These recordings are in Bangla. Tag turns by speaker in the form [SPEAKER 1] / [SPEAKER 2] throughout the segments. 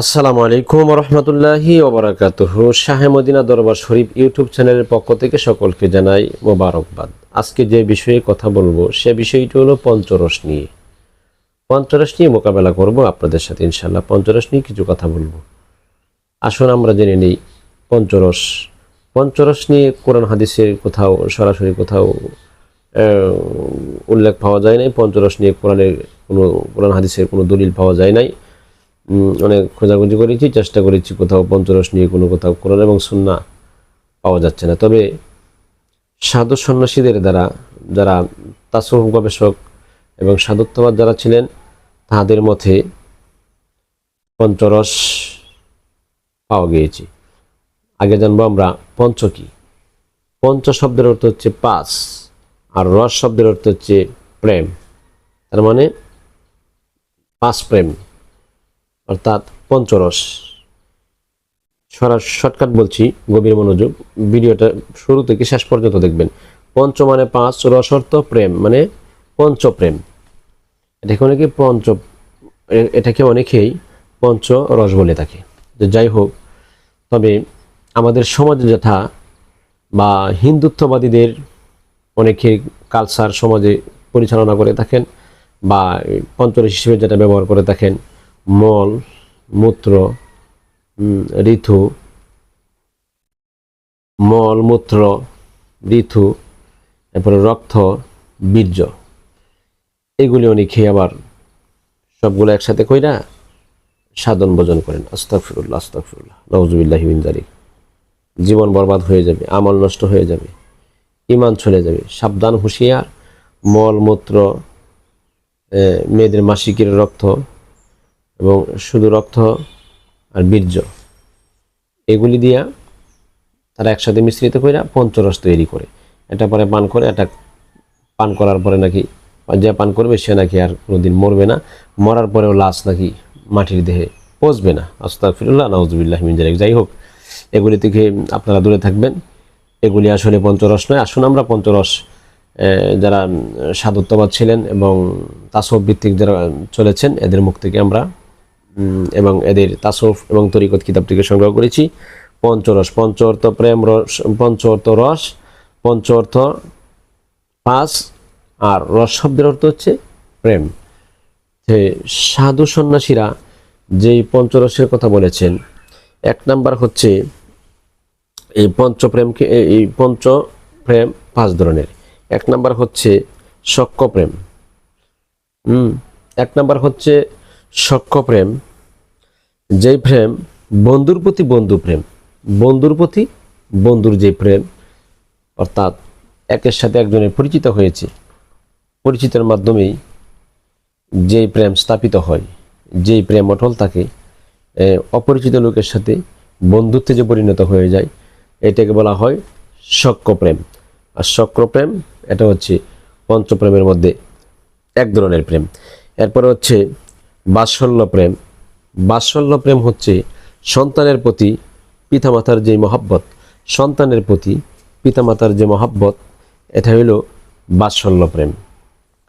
[SPEAKER 1] আসসালামু আলাইকুম রহমতুল্লাহি ওবরাকাতুহু। শাহে মদিনা দরবার শরীফ ইউটিউব চ্যানেলের পক্ষ থেকে সকলকে জানাই মোবারকবাদ। আজকে যে বিষয়ে কথা বলবো সে বিষয়টি হলো পঞ্চরস নিয়ে। পঞ্চরস নিয়ে মোকাবেলা করব আপনাদের সাথে ইনশাল্লাহ। পঞ্চরস নিয়ে কিছু কথা বলবো। আসুন আমরা জেনে নিই পঞ্চরস। পঞ্চরস নিয়ে কোরআন হাদিসের কোথাও সরাসরি কোথাও উল্লেখ পাওয়া যায় নাই। পঞ্চরস নিয়ে কোরআন হাদিসের কোনো দলিল পাওয়া যায় নাই। অনেক খোঁজাখুঁজি করেছি, চেষ্টা করেছি, কোথাও পঞ্চরস নিয়ে কোথাও কোরআন এবং সুন্নাহ পাওয়া যাচ্ছে না। তবে সাধু সন্ন্যাসীদের দ্বারা যারা তাসawwুফ গবেষক এবং সাধুত্ববাদ যারা ছিলেন তাদের মতে পঞ্চরস পাওয়া গিয়েছে। আগে জানবো আমরা পঞ্চ কি। পঞ্চ শব্দের অর্থ হচ্ছে পাঁচ, আর রস শব্দের অর্থ হচ্ছে প্রেম। তার মানে পাঁচ প্রেম, অর্থাৎ পঞ্চরস। শর্টকাট বলছি, গভীর মনোযোগ, ভিডিওটা শুরু থেকে শেষ পর্যন্ত দেখবেন। পঞ্চ মানে পাঁচ, রস অর্থ প্রেম, মানে পঞ্চপ্রেম। এটাকে অনেকেই পঞ্চ রস বলে থাকে। যাই হোক, তবে আমাদের সমাজে যথা বা হিন্দুত্ববাদীদের অনেকে কালচার সমাজে পরিচালনা করে থাকেন বা পঞ্চরস হিসেবে যেটা ব্যবহার করে থাকেন, মল, মূত্র, ঋতু, মল, মূত্র, ঋতু, এরপরে রক্ত, বীর্য, এগুলি অনেকে আবার সবগুলো একসাথে কইরা সাধন ভোজন করেন। আস্তাগফিরুল্লাহ, আস্তাগফিরুল্লাহ, নাউযুবিল্লাহি মিন যালিক। জীবন বরবাদ হয়ে যাবে, আমল নষ্ট হয়ে যাবে, ঈমান চলে যাবে। সাবধান, হুঁশিয়ার। মল, মূত্র, মেয়েদের মাসিকের রক্ত এবং শুধু রক্ত আর বীর্য, এগুলি দিয়া তারা একসাথে মিশ্রিত করে পঞ্চরস তৈরি করে। এটা পরে পান করে, এটা পান করার পরে নাকি যে পান করবে সে নাকি আর কোনোদিন মরবে না, মরার পরেও লাশ নাকি মাটির দেহে পচবে না। আস্তাগফিরুল্লাহ, নাউযুবিল্লাহি মিন যালিক। যাই হোক, এগুলি থেকে আপনারা দূরে থাকবেন। এগুলি আসলে পঞ্চরস নয়। আসুন আমরা পঞ্চরস যারা সাধুত্ববাদ ছিলেন এবং তাসawwুফ ভিত্তিক যারা চলেছেন এদের মুখ থেকে আমরা এবং এদের তাসawwুফ এবং তরিকত কিতাব থেকে সংগ্রহ করেছি পঞ্চরস। পঞ্চ অর্থ প্রেম, রস, পঞ্চ অর্থ রস, পঞ্চ অর্থ পাঁচ, আর রস শব্দের অর্থ হচ্ছে প্রেম। সাধু সন্ন্যাসীরা যেই পঞ্চরসের কথা বলেছেন, এক নাম্বার হচ্ছে এই পঞ্চপ্রেমকে, এই পঞ্চপ্রেম পাঁচ ধরনের। এক নাম্বার হচ্ছে সখ্য প্রেম। এক নাম্বার হচ্ছে সখ্য প্রেম, যেই প্রেম বন্ধুর প্রতি বন্ধু প্রেম, বন্ধুর প্রতি বন্ধুর যে প্রেম, অর্থাৎ একের সাথে একজনের পরিচিত হয়েছে, পরিচিতের মাধ্যমেই যেই প্রেম স্থাপিত হয়, যেই প্রেম অটল থাকে, অপরিচিত লোকের সাথে বন্ধুত্বে যে পরিণত হয়ে যায়, এটাকে বলা হয় সখ্য প্রেম। আর সখ্য প্রেম এটা হচ্ছে পঞ্চপ্রেমের মধ্যে এক ধরনের প্রেম। এরপরে হচ্ছে বাৎসল্য প্রেম। বাৎসল্য প্রেম হচ্ছে সন্তানের প্রতি পিতামাতার যে মহাব্বত, সন্তানের প্রতি পিতামাতার যে মহাব্বত, এটা হইল বাৎসল্য প্রেম।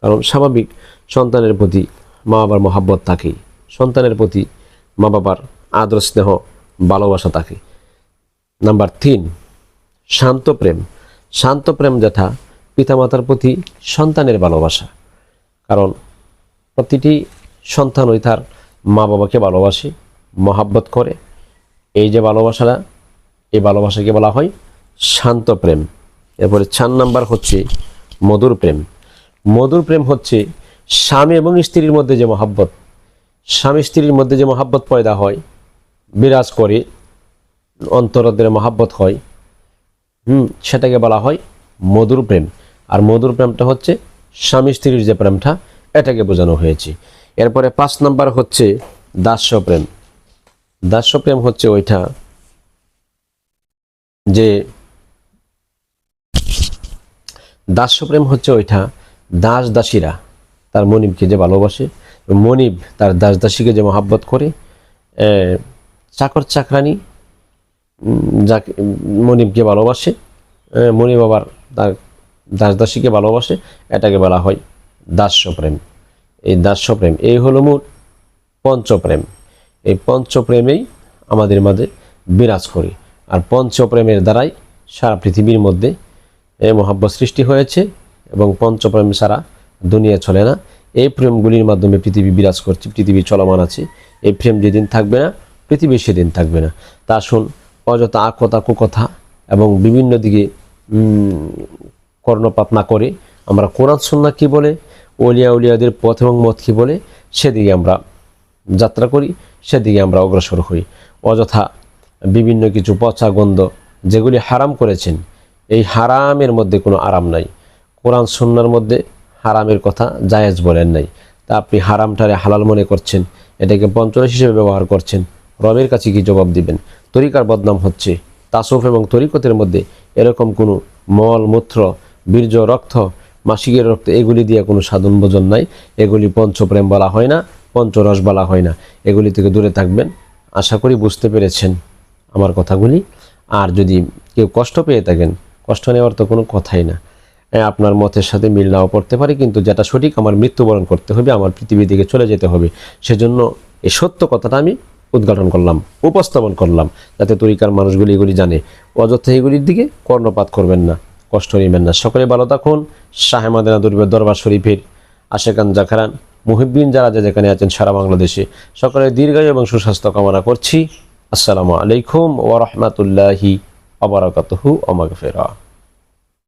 [SPEAKER 1] কারণ স্বাভাবিক সন্তানের প্রতি মা বাবার মহাব্বত থাকেই, সন্তানের প্রতি মা বাবার আদর, স্নেহ, ভালোবাসা থাকে। নাম্বার 3, শান্ত প্রেম। শান্ত প্রেম যেটা পিতামাতার প্রতি সন্তানের ভালোবাসা। কারণ প্রতিটি সন্তানই তার মা বাবাকে ভালোবাসে, মহাব্বত করে। এই যে ভালোবাসাটা, এই ভালোবাসাকে বলা হয় শান্ত প্রেম। এরপরে 4 নাম্বার হচ্ছে মধুর প্রেম। মধুর প্রেম হচ্ছে স্বামী এবং স্ত্রীর মধ্যে যে মহাব্বত, স্বামী স্ত্রীর মধ্যে যে মহাব্বত পয়দা হয়, বিরাজ করে, অন্তরদের মহাব্বত হয়, সেটাকে বলা হয় মধুর প্রেম। আর মধুর প্রেমটা হচ্ছে স্বামী স্ত্রীর যে প্রেমটা, এটাকে বোঝানো হয়েছে। এরপরে 5 নাম্বার হচ্ছে দাস্য প্রেম। দাস্য প্রেম হচ্ছে ওইটা যে দাস্য প্রেম হচ্ছে ওইটা দাস দাসীরা তার মনিবকে যে ভালোবাসে, মনিব তার দাস দাসীকে যে মহাব্বত করে, চাকর চাকরানি যাকে মনিবকে ভালোবাসে, মনিব আবার তার দাস দাসীকে ভালোবাসে, এটাকে বলা হয় দাস্য প্রেম। এই দাস্য প্রেম, এই হলো মোট পঞ্চপ্রেম। এই পঞ্চপ্রেমেই আমাদের মাঝে বিরাজ করে। আর পঞ্চপ্রেমের দ্বারাই সারা পৃথিবীর মধ্যে এই মহাব্বত সৃষ্টি হয়েছে এবং পঞ্চপ্রেম ছাড়া দুনিয়া চলে না। এই প্রেমগুলির মাধ্যমে পৃথিবী বিরাজ করছে, পৃথিবী চলমান আছে। এই প্রেম যেদিন থাকবে না, পৃথিবী সেদিন থাকবে না। তা আসুন, অযথা আকথা কুকথা এবং বিভিন্ন দিকে কর্ণপাত না করে আমরা কোরআন সুন্নাহ কী বলে, ওলিয়া উলিয়াদের পথ এবং মত কী বলে, সেদিকে আমরা যাত্রা করি, সেদিকে আমরা অগ্রসর হই। অযথা বিভিন্ন কিছু পচা গন্ধ যেগুলি হারাম করেছেন, এই হারামের মধ্যে কোনো আরাম নাই। কোরআন সুন্নাহর মধ্যে হারামের কথা জায়েজ বলেন নাই। তা আপনি হারামটারে হালাল মনে করছেন, এটাকে পঞ্চরস হিসেবে ব্যবহার করছেন, রবের কাছে কি জবাব দিবেন? তরিকার বদনাম হচ্ছে। তাসউফ এবং তরিকতের মধ্যে এরকম কোনো মল মূত্র, বীর্য, রক্ত, মাসিকের রক্ত এগুলি দিয়ে কোনো সাধন ভোজন নাই। এগুলি পঞ্চপ্রেম বলা হয় না, পঞ্চরস বলা হয় না। এগুলি থেকে দূরে থাকবেন। আশা করি বুঝতে পেরেছেন আমার কথাগুলি। আর যদি কেউ কষ্ট পেয়ে থাকেন, কষ্ট নেওয়ার তো কোনো কথাই না। আপনার মতের সাথে মিল নাও পড়তে পারে, কিন্তু যেটা সঠিক, আমার মৃত্যুবরণ করতে হবে, আমার পৃথিবী দিকে চলে যেতে হবে। সেজন্য এই সত্য কথাটা আমি উদ্ঘাটন করলাম, উপস্থাপন করলাম, যাতে তরিকার মানুষগুলি এগুলি জানে। অযথা এগুলির দিকে কর্ণপাত করবেন না, কষ্ট নেবেন না। সকলে ভালো থাকুন। শাহে মদিনা দরবার শরীফের আশেকান জাকারান মুহিব্বিন যারা যেখানে আছেন সারা বাংলাদেশে, সকলের দীর্ঘায়ু এবং সুস্বাস্থ্য কামনা করছি। আসসালামু আলাইকুম ওয়া রাহমাতুল্লাহি ওয়া বারাকাতুহু ওয়া মাগফিরাহ।